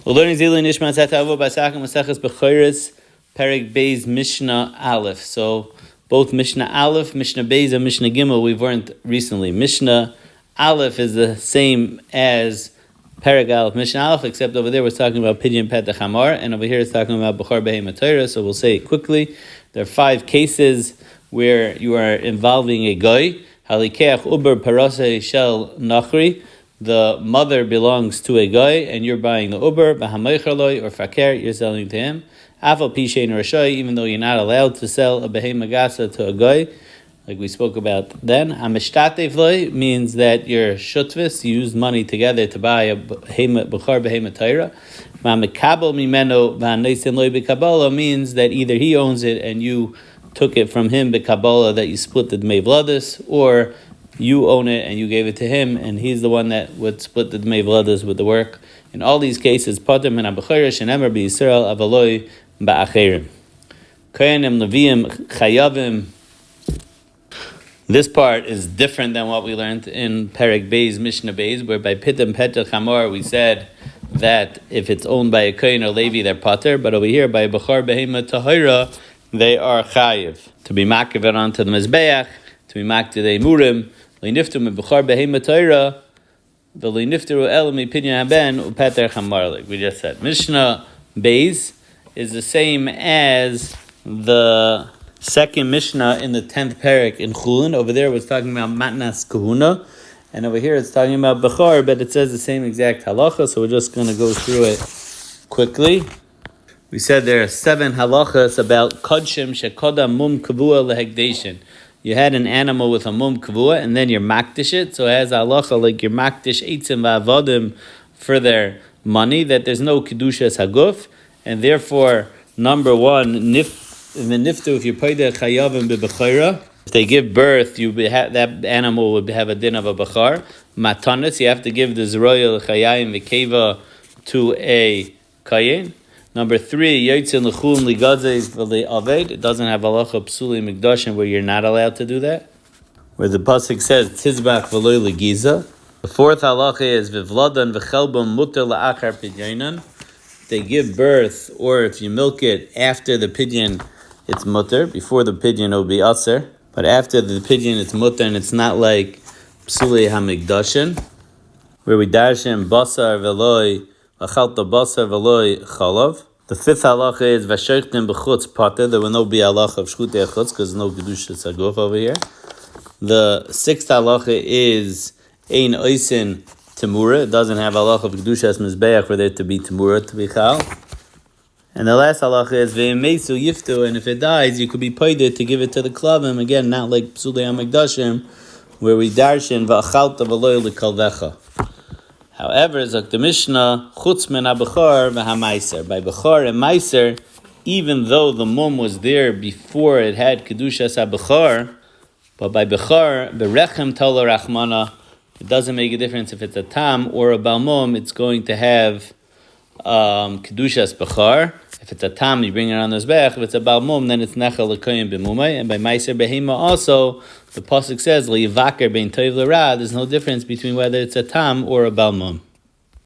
We're learning Zili Nishmas Etta Ahuva by Sakim Maseches Bechoros, Perek Beis Mishna Aleph. So both Mishna Aleph, Mishna Beis, and Mishna Gimel we've learned recently. Mishna Aleph is the same as Perek Aleph, Mishna Aleph, except over there we're talking about Pidyon Petach Hamar, and over here it's talking about Bechor Behemoth Torah. So we'll say it quickly. There are 5 cases where you are involving a goy. Halikeach uber parase shel nachri. The mother belongs to a guy, and you're buying the uber, b'hamaychaloi or fakir, you're selling to him. Afal pishein rashai, even though you're not allowed to sell a behema gasa to a guy, like we spoke about then. Amishtatevloi means that you're shutvis, you use money together to buy a bechar behema Torah. Ma'mekabel mimeno v'haneisin loi b'kabbalah means that either he owns it and you took it from him b'kabbalah, that you split the dmei vladis, or you own it and you gave it to him, and he's the one that would split the dmei vladis with the work. In all these cases, pater min ha-bechorah shenemer b'Yisrael avaloi ba'acherim. Kohanim, Leviim, Chayavim. This part is different than what we learned in Perek Beis, Mishnah Beis, where by Pitim Petach Hamar we said that if it's owned by a Kohen or Levi, they're pater, but over here by Bechor Behema Tahira, they are chayiv. To be makiv it onto the Mizbeach, to be maktiv the Emurim, Leiniftu me Bechor Behema Torah, the Leiniftu el mi Pidyon haben upeter chamar, like we just said. Mishnah Beis is the same as the second Mishnah in the 10th Perek in Chulin. Over there it's talking about Matnas Kahuna, and over here it's talking about Bechor, but it says the same exact halacha, so we're just going to go through it quickly. We said there are 7 halachas about Kodshim shekodam mum kavua lehegdeshin. You had an animal with a mum kavua, and then you're makdish it, so it has halacha like you're makdish eitzim va'avodim for their money, that there's no kedushas haguf, and therefore, number 1, niftu, if you're paideh chayavim b'bechora, if they give birth, that animal would have a din of a bechar. Matanis, you have to give the zroya l'chayayim v'keva to a kayin. Number 3, yotzin l'chun ligazes v'le'aved. It doesn't have halacha psuli mikdashim where you're not allowed to do that, where the pasuk says tizbach v'loy legiza. The 4th halacha is v'vladan v'chelbam muter la'achar pidyonan. If they give birth, or if you milk it after the pidyon, it's muter. Before the pidyon, it will be aser, but after the pidyon, it's muter, and it's not like psuli hamikdashim, where we darshan basar v'loy achalta basar v'loy chalav. The 5th halacha is v'shochtim b'chutz pater. There will no be halacha of shchutei chutz because no kedusha saguf over here. The 6th halacha is ein oisin temura. It doesn't have halacha of kedushas mizbeach for there to be temura to be chal. And the last halacha is ve'emesu yiftu, and if it dies, you could be paided to give it to the klavim. Again, not like psulei hamikdashim, where we darshan v'achalta v'loy l'kalvecha. However, Zok the Mishnah, chutz min ha-bechor v'ha-meiser. By bechor and meiser, even though the mum was there before it had kedushas ha-bechor, but by bechor, berechem tola rachmana, it doesn't make a difference if it's a tam or a balmum, it's going to have kedushas bechor. If it's a tam, you bring it on the zbech. If it's a balmum, then it's nechel l'koyim b'mumay. And by meiser behema also, the pasuk says, li'yivaker bein toiv l'ra, there's no difference between whether it's a tam or a balmum.